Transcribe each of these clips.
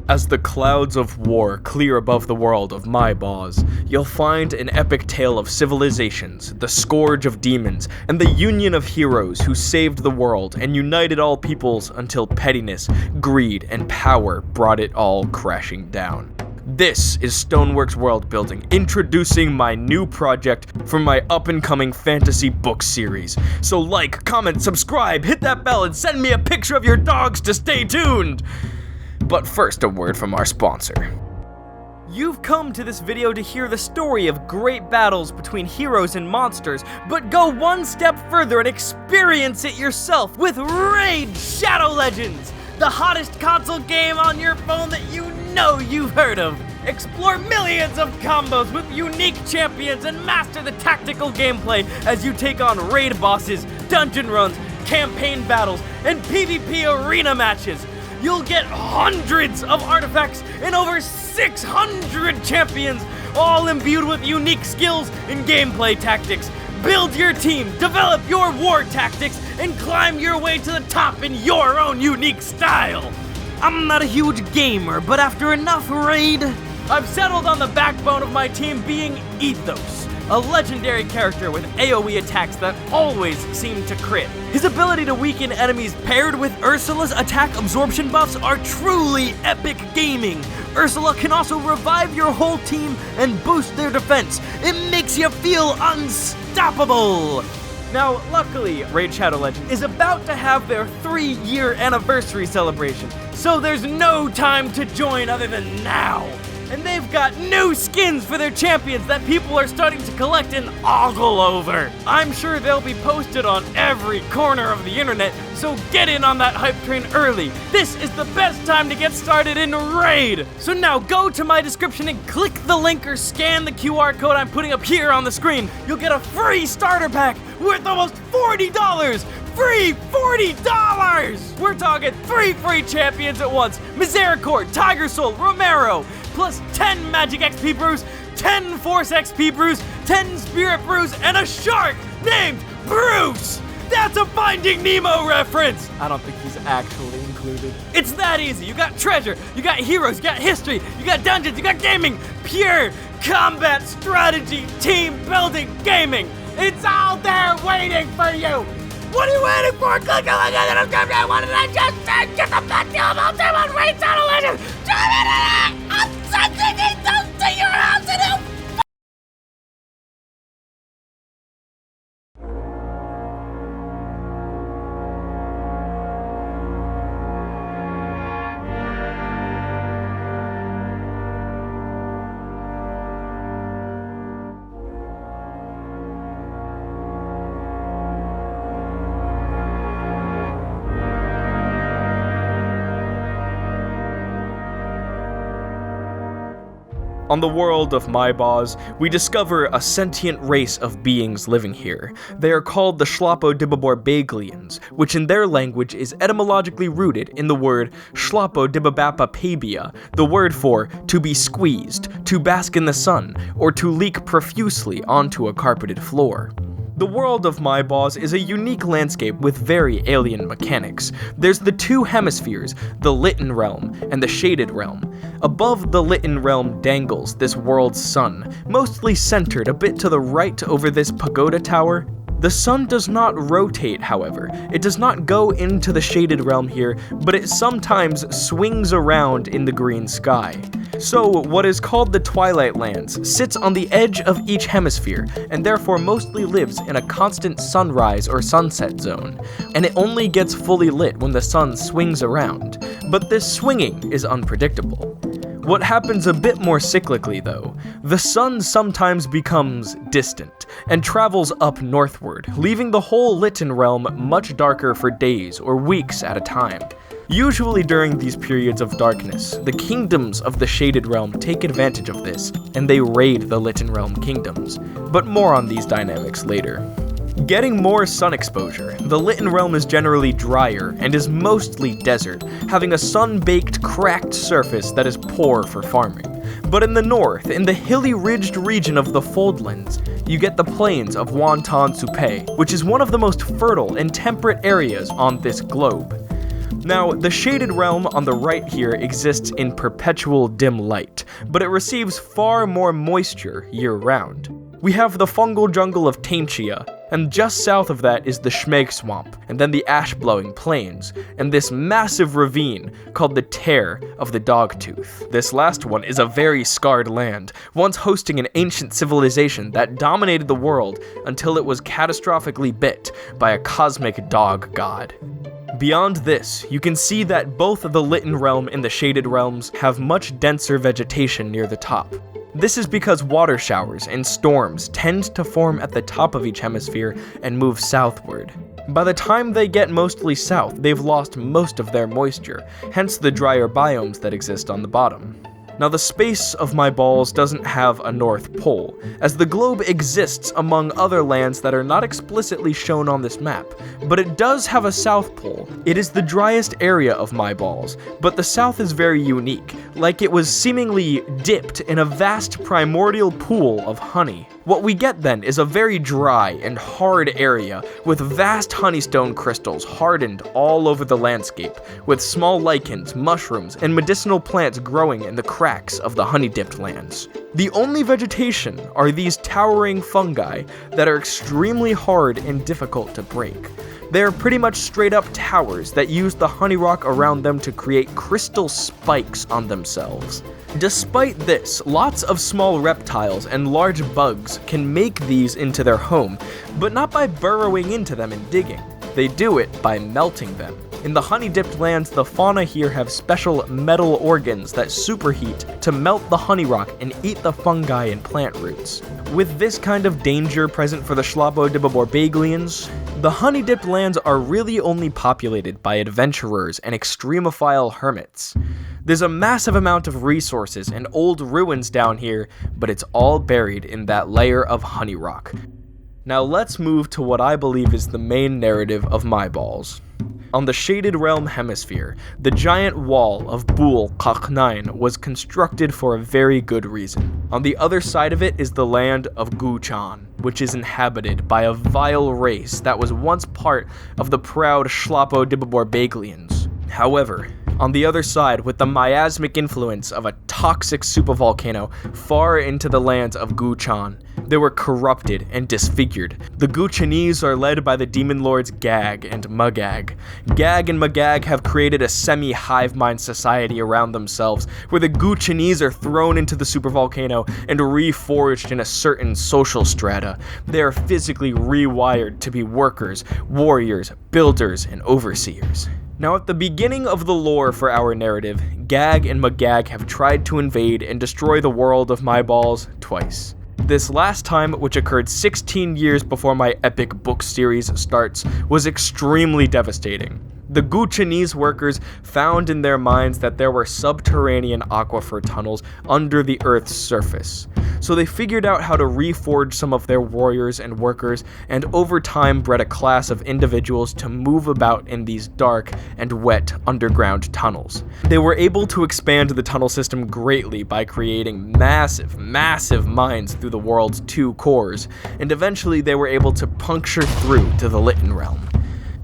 As the clouds of war clear above the world of Maibauze, you'll find an epic tale of civilizations, the scourge of demons, and the union of heroes who saved the world and united all peoples until pettiness, greed, and power brought it all crashing down. This is Stoneworks World Building, introducing my new project for my up-and-coming fantasy book series. So like, comment, subscribe, hit that bell, and send me a picture of your dogs to stay tuned! But first, a word from our sponsor. You've come to this video to hear the story of great battles between heroes and monsters, but go one step further and experience it yourself with Raid Shadow Legends, the hottest console game on your phone that you know you've heard of. Explore millions of combos with unique champions and master the tactical gameplay as you take on raid bosses, dungeon runs, campaign battles, and PvP arena matches. You'll get hundreds of artifacts and over 600 champions, all imbued with unique skills and gameplay tactics. Build your team, develop your war tactics, and climb your way to the top in your own unique style. I'm not a huge gamer, but after enough raid, I've settled on the backbone of my team being Ethos, a legendary character with AoE attacks that always seem to crit. His ability to weaken enemies paired with Ursula's attack absorption buffs are truly epic gaming. Ursula can also revive your whole team and boost their defense. It makes you feel unstoppable. Now, luckily, Raid Shadow Legend is about to have their 3-year anniversary celebration, so there's no time to join other than now. And they've got new skins for their champions that people are starting to collect and ogle over. I'm sure they'll be posted on every corner of the internet, so get in on that hype train early. This is the best time to get started in Raid. So now go to my description and click the link or scan the QR code I'm putting up here on the screen. You'll get a free starter pack worth almost $40. Free $40! We're talking 3 free champions at once. Misericord, Tiger Soul, Romero, plus 10 Magic XP brews, 10 Force XP brews, 10 Spirit brews, and a shark named Bruce! That's a Finding Nemo reference! I don't think he's actually included. It's that easy. You got treasure, you got heroes, you got history, you got dungeons, you got gaming, pure combat strategy, team building gaming. It's all there waiting for you! What are you waiting for? Click the link in the description. What did I just say? Get the best deal of all time on Raid Shadow Legends. Drive it! I'm sending those to your house and help. On the world of Maibauze, we discover a sentient race of beings living here. They are called the Schlapodibabor-Baglians, which in their language is etymologically rooted in the word Schlapodibabapabia, the word for to be squeezed, to bask in the sun, or to leak profusely onto a carpeted floor. The world of Maibauze is a unique landscape with very alien mechanics. There's the 2 hemispheres, the Litten Realm and the Shaded Realm. Above the Litten Realm dangles this world's sun, mostly centered a bit to the right over this pagoda tower. The sun does not rotate, however. It does not go into the Shaded Realm here, but it sometimes swings around in the green sky. So, what is called the Twilight Lands sits on the edge of each hemisphere, and therefore mostly lives in a constant sunrise or sunset zone, and it only gets fully lit when the sun swings around. But this swinging is unpredictable. What happens a bit more cyclically though, the sun sometimes becomes distant, and travels up northward, leaving the whole Litten realm much darker for days or weeks at a time. Usually during these periods of darkness, the kingdoms of the Shaded Realm take advantage of this, and they raid the Litten Realm kingdoms, but more on these dynamics later. Getting more sun exposure, the Litten Realm is generally drier and is mostly desert, having a sun-baked, cracked surface that is poor for farming. But in the north, in the hilly ridged region of the Foldlands, you get the plains of Wonton Supe, which is one of the most fertile and temperate areas on this globe. Now, the shaded realm on the right here exists in perpetual dim light, but it receives far more moisture year-round. We have the fungal jungle of Taintia, and just south of that is the Schmeg Swamp, and then the ash-blowing plains, and this massive ravine called the Tear of the Dogtooth. This last one is a very scarred land, once hosting an ancient civilization that dominated the world until it was catastrophically bit by a cosmic dog god. Beyond this, you can see that both the Litten realm and the Shaded realms have much denser vegetation near the top. This is because water showers and storms tend to form at the top of each hemisphere and move southward. By the time they get mostly south, they've lost most of their moisture, hence the drier biomes that exist on the bottom. Now, the space of Maibauze doesn't have a North Pole, as the globe exists among other lands that are not explicitly shown on this map, but it does have a South Pole. It is the driest area of Maibauze, but the south is very unique, like it was seemingly dipped in a vast primordial pool of honey. What we get then is a very dry and hard area with vast honeystone crystals hardened all over the landscape, with small lichens, mushrooms, and medicinal plants growing in the cracks of the honey-dipped lands. The only vegetation are these towering fungi that are extremely hard and difficult to break. They are pretty much straight-up towers that use the honey rock around them to create crystal spikes on themselves. Despite this, lots of small reptiles and large bugs can make these into their home, but not by burrowing into them and digging. They do it by melting them. In the honey-dipped lands, the fauna here have special metal organs that superheat to melt the honey rock and eat the fungi and plant roots. With this kind of danger present for the Schlapodiboborbaglians, the honey-dipped lands are really only populated by adventurers and extremophile hermits. There's a massive amount of resources and old ruins down here, but it's all buried in that layer of honey rock. Now let's move to what I believe is the main narrative of Maibauze. On the Shaded Realm hemisphere, the giant wall of Bul Kaknain was constructed for a very good reason. On the other side of it is the land of Guchan, which is inhabited by a vile race that was once part of the proud Schlapodiboborbaglians. However, on the other side, with the miasmic influence of a toxic supervolcano far into the lands of Guchan, they were corrupted and disfigured. The Guchanese are led by the demon lords Gag and Magag. Gag and Magag have created a semi-hive mind society around themselves, where the Guchanese are thrown into the supervolcano and reforged in a certain social strata. They are physically rewired to be workers, warriors, builders, and overseers. Now, at the beginning of the lore for our narrative, Gag and Magag have tried to invade and destroy the world of Maibauze twice. This last time, which occurred 16 years before my epic book series starts, was extremely devastating. The Guchanese workers found in their minds that there were subterranean aquifer tunnels under the Earth's surface. So they figured out how to reforge some of their warriors and workers, and over time bred a class of individuals to move about in these dark and wet underground tunnels. They were able to expand the tunnel system greatly by creating massive mines through the world's two cores, and eventually they were able to puncture through to the Litten realm.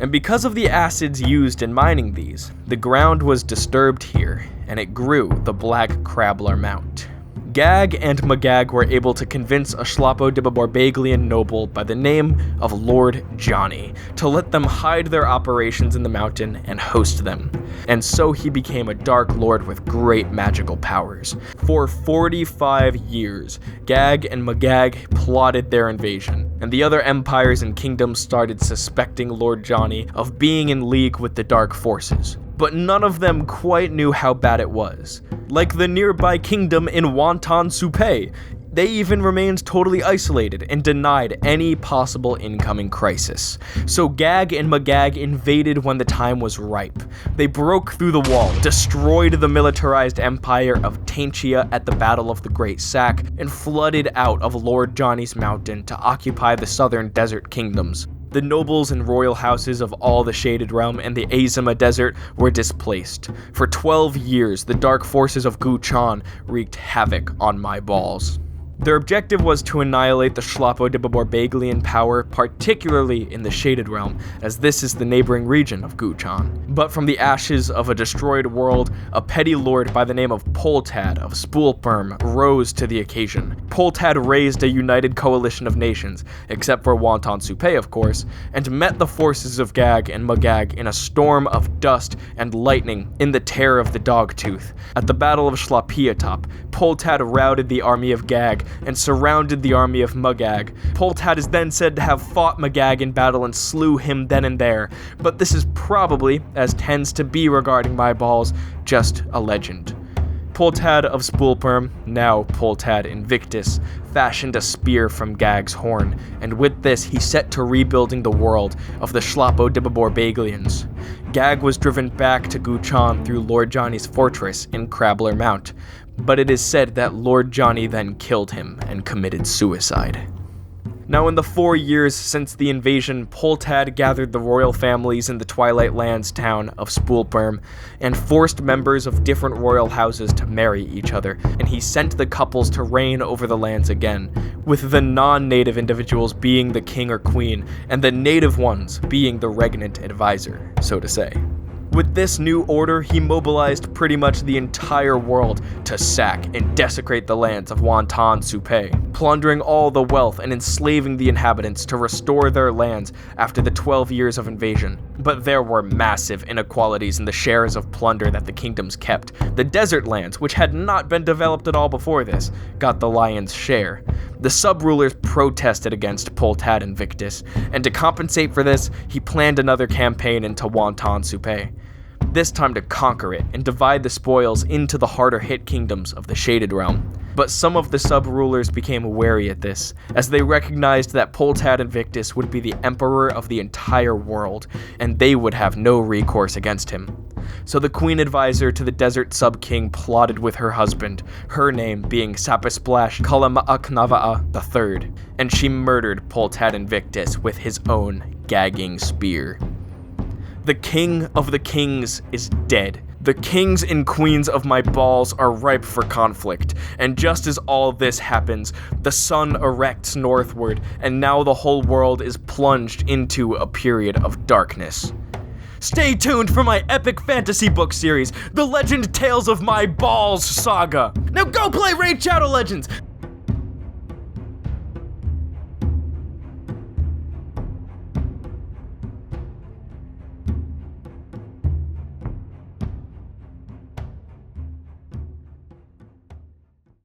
And because of the acids used in mining these, the ground was disturbed here, and it grew the Black Crabbler Mount. Gag and Magag were able to convince a Schlapodiboborbaglian noble by the name of Lord Johnny to let them hide their operations in the mountain and host them. And so he became a Dark Lord with great magical powers. For 45 years, Gag and Magag plotted their invasion, and the other empires and kingdoms started suspecting Lord Johnny of being in league with the dark forces. But none of them quite knew how bad it was. Like the nearby kingdom in Wonton-Supe, they even remained totally isolated and denied any possible incoming crisis. So Gag and Magag invaded when the time was ripe. They broke through the wall, destroyed the militarized empire of Taintia at the Battle of the Great Sack, and flooded out of Lord Johnny's mountain to occupy the southern desert kingdoms. The nobles and royal houses of all the Shaded Realm and the Azima Desert were displaced. For 12 years, the dark forces of Guchan wreaked havoc on Maibauze. Their objective was to annihilate the Schlappo-Dibabor-Baglian power, particularly in the Shaded Realm, as this is the neighboring region of Guchan. But from the ashes of a destroyed world, a petty lord by the name of Poltad of Spoolperm rose to the occasion. Poltad raised a united coalition of nations, except for Wonton-Supe of course, and met the forces of Gag and Magag in a storm of dust and lightning in the Tear of the Dogtooth. At the Battle of Schlapiatop, Poltad routed the army of Gag and surrounded the army of Magag. Poltad is then said to have fought Magag in battle and slew him then and there, but this is probably, as tends to be regarding Maibauze, just a legend. Poltad of Spoolperm, now Poltad Invictus, fashioned a spear from Gag's horn, and with this he set to rebuilding the world of the Schlappo-Dibabor-Baglians. Gag was driven back to Guchan through Lord Johnny's fortress in Crabbler Mount, but it is said that Lord Johnny then killed him and committed suicide. Now, in the 4 years since the invasion, Poltad gathered the royal families in the Twilight Lands town of Spoolperm and forced members of different royal houses to marry each other, and he sent the couples to reign over the lands again, with the non-native individuals being the king or queen, and the native ones being the regnant advisor, so to say. With this new order, he mobilized pretty much the entire world to sack and desecrate the lands of Wonton-Supe, plundering all the wealth and enslaving the inhabitants to restore their lands after the 12 years of invasion. But there were massive inequalities in the shares of plunder that the kingdoms kept. The desert lands, which had not been developed at all before this, got the lion's share. The sub-rulers protested against Poltad Invictus, and to compensate for this, he planned another campaign into Wonton-Supe. This time to conquer it and divide the spoils into the harder-hit kingdoms of the Shaded Realm. But some of the sub-rulers became wary at this, as they recognized that Poltad Invictus would be the emperor of the entire world, and they would have no recourse against him. So the queen advisor to the desert sub-king plotted with her husband, her name being Sapisplash Kalama'aknava'a III, and she murdered Poltad Invictus with his own gagging spear. The king of the kings is dead. The kings and queens of Maibauze are ripe for conflict, and just as all this happens, the sun erects northward, and now the whole world is plunged into a period of darkness. Stay tuned for my epic fantasy book series, The Legend Tales of Maibauze Saga. Now go play Raid Shadow Legends!